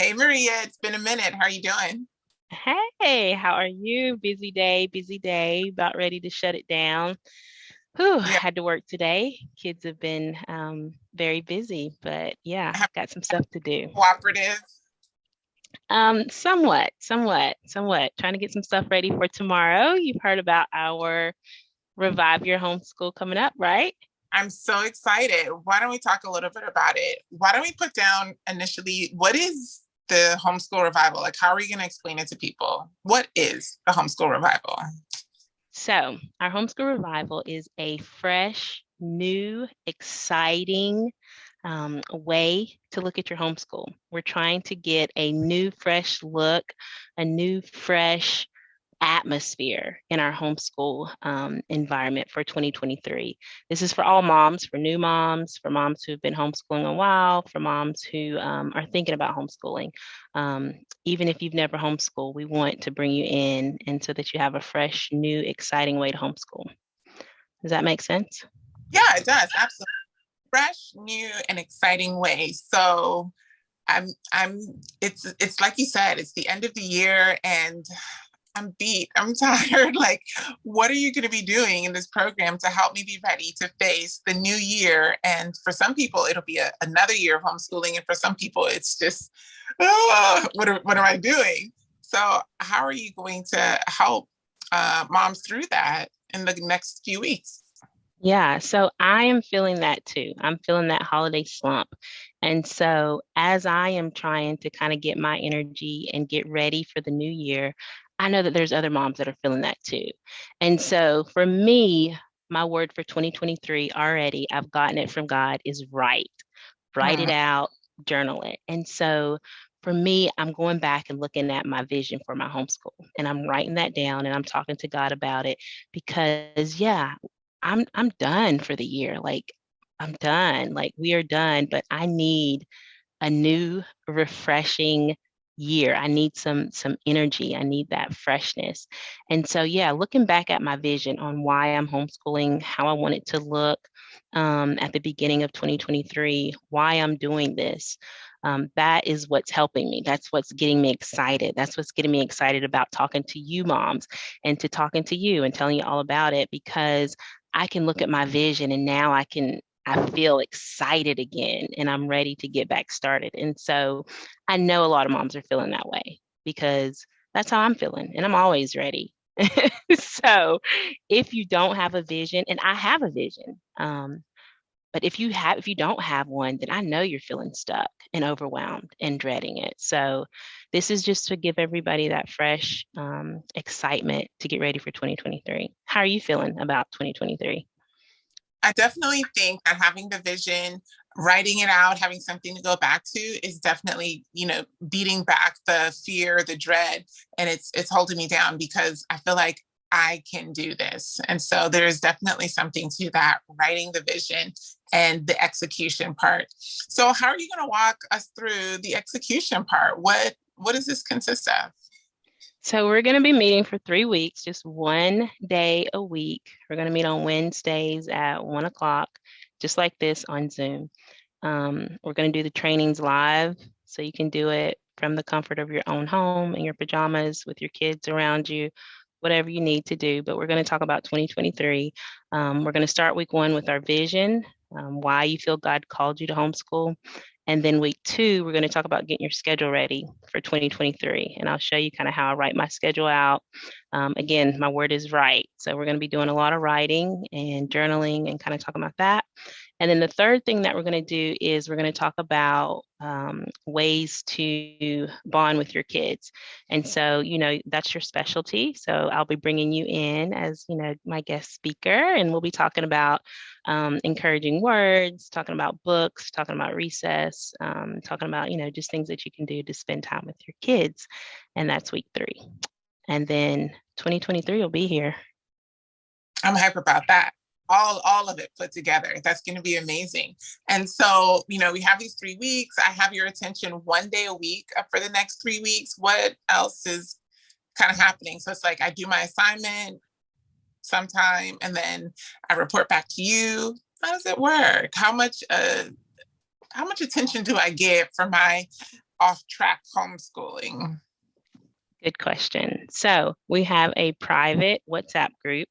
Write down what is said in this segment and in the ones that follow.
Hey Maria, it's been a minute. How are you doing? Hey, how are you? Busy day, about ready to shut it down. Whew, Yeah, had to work today. Kids have been very busy, but yeah, I have got some stuff to do. cooperative. Somewhat. Trying to get some stuff ready for tomorrow. You've heard about our Revive Your Homeschool coming up, right? I'm so excited. Why don't we talk a little bit about it? Why don't we put down initially what is the homeschool revival? Like, how are you going to explain it to people? What is the homeschool revival? So, our Homeschool Revival is a fresh, new, exciting way to look at your homeschool. We're trying to get a new, fresh look, a new, fresh atmosphere in our homeschool environment for 2023. This is for all moms, for new moms, for moms who've been homeschooling a while, for moms who are thinking about homeschooling. Um, Even if you've never homeschooled, we want to bring you in and so that you have a fresh, new, exciting way to homeschool. Does that make sense? Yeah, it does. Absolutely. Fresh, new, and exciting way. So I'm it's like you said, it's the end of the year and I'm beat. I'm tired. Like, what are you going to be doing in this program to help me be ready to face the new year? And for some people, it'll be another year of homeschooling. And for some people, it's just, oh, what am I doing? So, how are you going to help moms through that in the next few weeks? Yeah, so I am feeling that too. I'm feeling that holiday slump. And so, as I am trying to kind of get my energy and get ready for the new year, I know that there's other moms that are feeling that too. And so, for me, my word for 2023 already, I've gotten it from God, is write. Write it Mm. out, journal it. And so, for me, I'm going back and looking at my vision for my homeschool and I'm writing that down and I'm talking to God about it because, yeah, I'm done for the year. Like I'm done. Like we are done, but I need a new refreshing year. I need some energy. I need that freshness. And so yeah, looking back at my vision on why I'm homeschooling, how I want it to look at the beginning of 2023, why I'm doing this. That is what's helping me. That's what's getting me excited. That's what's getting me excited about talking to you moms and to talking to you and telling you all about it because I can look at my vision and now I feel excited again and I'm ready to get back started. And so I know a lot of moms are feeling that way because that's how I'm feeling and I'm always ready. So if you don't have a vision, and I have a vision, but if you don't have one, then I know you're feeling stuck and overwhelmed and dreading it. So this is just to give everybody that fresh excitement to get ready for 2023. How are you feeling about 2023? I definitely think that having the vision, writing it out, having something to go back to is definitely, beating back the fear, the dread, and it's holding me down because I feel like I can do this. And so there's definitely something to that, writing the vision and the execution part. So how are you going to walk us through the execution part? What does this consist of? So we're going to be meeting for 3 weeks, just one day a week. We're going to meet on Wednesdays at 1 o'clock, just like this on Zoom. We're going to do the trainings live, so you can do it from the comfort of your own home in your pajamas with your kids around you, whatever you need to do. But we're going to talk about 2023. We're going to start week one with our vision, why you feel God called you to homeschool. And then week two, we're going to talk about getting your schedule ready for 2023. And I'll show you kind of how I write my schedule out. Again, my word is write. So we're going to be doing a lot of writing and journaling and kind of talking about that. And then the third thing that we're going to do is we're going to talk about ways to bond with your kids. And so, that's your specialty. So I'll be bringing you in as, my guest speaker, and we'll be talking about encouraging words, talking about books, talking about recess, talking about, just things that you can do to spend time with your kids. And that's week three. And then 2023 will be here. I'm hyper about that. All of it put together. That's going to be amazing. And so, we have these 3 weeks. I have your attention one day a week for the next 3 weeks. What else is kind of happening? So it's like I do my assignment sometime and then I report back to you. How does it work? How much attention do I get for my off track homeschooling? Good question. So we have a private WhatsApp group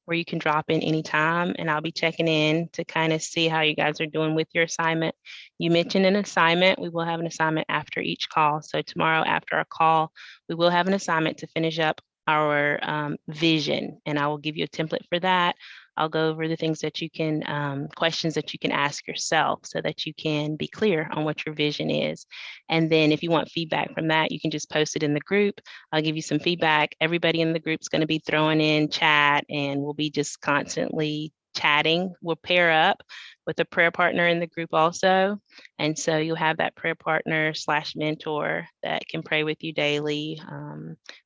where you can drop in anytime, and I'll be checking in to kind of see how you guys are doing with your assignment. You mentioned an assignment. We will have an assignment after each call. So tomorrow after our call, we will have an assignment to finish up our vision, and I will give you a template for that. I'll go over the things that you can, questions that you can ask yourself so that you can be clear on what your vision is. And then if you want feedback from that, you can just post it in the group. I'll give you some feedback. Everybody in the group's going to be throwing in chat, and we'll be just constantly chatting. We'll pair up with a prayer partner in the group also. And so you'll have that prayer partner slash mentor that can pray with you daily.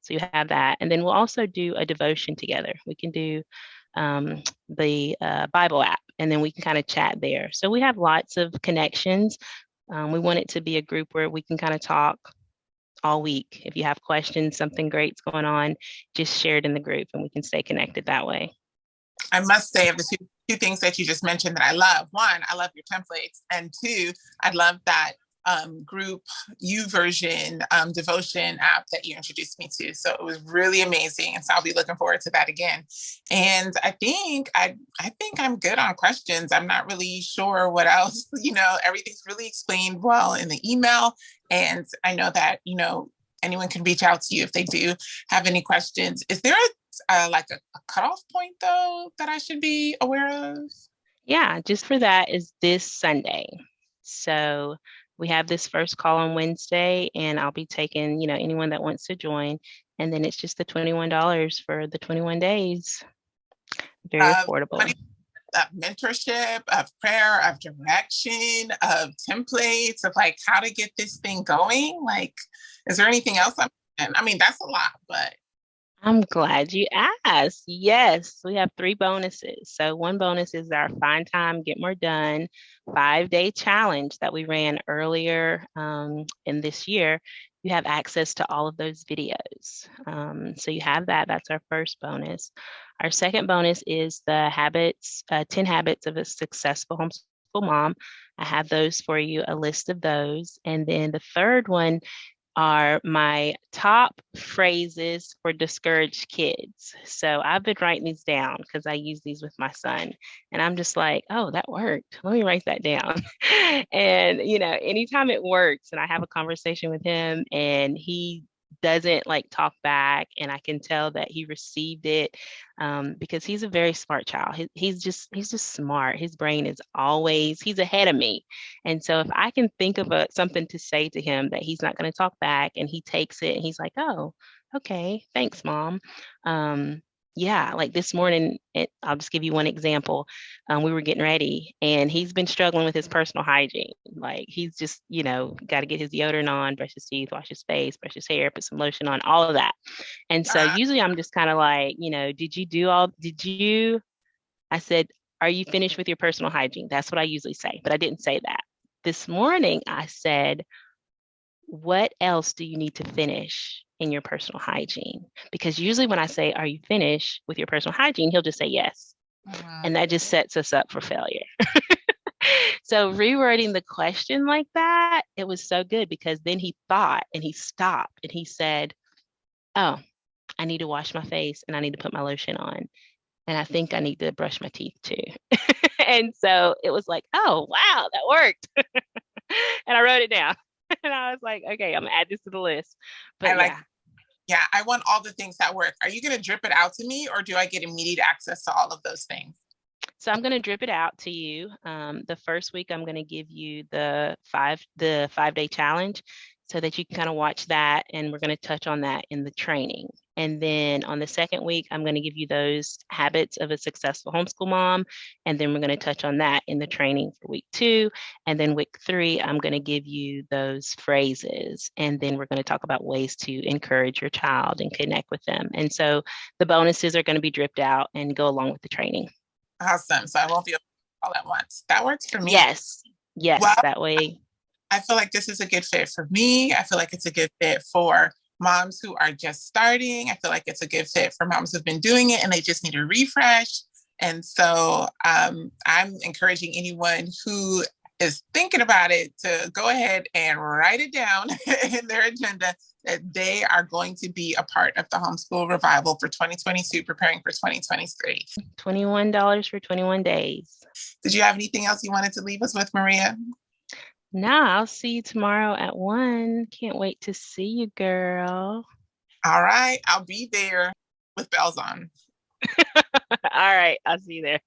So you have that. And then we'll also do a devotion together. We can do the Bible app, and then we can kind of chat there. So we have lots of connections. We want it to be a group where we can kind of talk all week. If you have questions, something great's going on, just share it in the group and we can stay connected that way. I must say, of the two things that you just mentioned that I love, one, I love your templates, and two, I love that group YouVersion devotion app that you introduced me to. So it was really amazing, and so I'll be looking forward to that again. And I think I'm good on questions. I'm not really sure what else. Everything's really explained well in the email, and I know that anyone can reach out to you if they do have any questions. Is there like a cutoff point though that I should be aware of? Yeah, just for that is this Sunday. So we have this first call on Wednesday, and I'll be taking, anyone that wants to join. And then it's just the $21 for the 21 days. Very affordable. Of mentorship, of prayer, of direction, of templates, of like how to get this thing going. Like, is there anything else? I mean, that's a lot, but I'm glad you asked. Yes, we have 3 bonuses. So one bonus is our Find Time, Get More Done 5-day challenge that we ran earlier in this year. You have access to all of those videos. So you have that. That's our first bonus. Our second bonus is the 10 habits of a successful homeschool mom. I have those for you, a list of those. And then the third one are my top phrases for discouraged kids. So I've been writing these down because I use these with my son. And I'm just like, oh, that worked. Let me write that down. And, anytime it works and I have a conversation with him and he doesn't like talk back, and I can tell that he received it because he's a very smart child. He's just smart. His brain is he's ahead of me. And so if I can think of something to say to him that he's not going to talk back, and he takes it and he's like, oh, okay, thanks, Mom. Yeah, like this morning, I'll just give you one example. We were getting ready, and he's been struggling with his personal hygiene. Like he's just, got to get his deodorant on, brush his teeth, wash his face, brush his hair, put some lotion on, all of that. And so usually I'm just kind of like, I said, are you finished with your personal hygiene? That's what I usually say, but I didn't say that. This morning, I said, what else do you need to finish in your personal hygiene? Because usually when I say, are you finished with your personal hygiene? He'll just say yes. And that just sets us up for failure. So rewording the question like that, it was so good because then he thought and he stopped and he said, oh, I need to wash my face and I need to put my lotion on. And I think I need to brush my teeth too. And so it was like, oh, wow, that worked. And I wrote it down. And I was like, okay, I'm gonna add this to the list. But I want all the things that work. Are you going to drip it out to me, or do I get immediate access to all of those things? So I'm going to drip it out to you. The first week, I'm going to give you the 5-day challenge so that you can kind of watch that. And we're going to touch on that in the training. And then on the second week, I'm going to give you those habits of a successful homeschool mom. And then we're going to touch on that in the training for week 2. And then week 3, I'm going to give you those phrases. And then we're going to talk about ways to encourage your child and connect with them. And so the bonuses are going to be dripped out and go along with the training. Awesome. So I won't be all at once. That works for me. Yes. Well, that way. I feel like this is a good fit for me. I feel like it's a good fit for moms who are just starting. I feel like it's a good fit for moms who've been doing it and they just need a refresh. And so I'm encouraging anyone who is thinking about it to go ahead and write it down in their agenda that they are going to be a part of the homeschool revival for 2022, preparing for 2023. $21 for 21 days. Did you have anything else you wanted to leave us with, Maria? Nah, I'll see you tomorrow at 1. Can't wait to see you, girl. All right, I'll be there with bells on. All right, I'll see you there.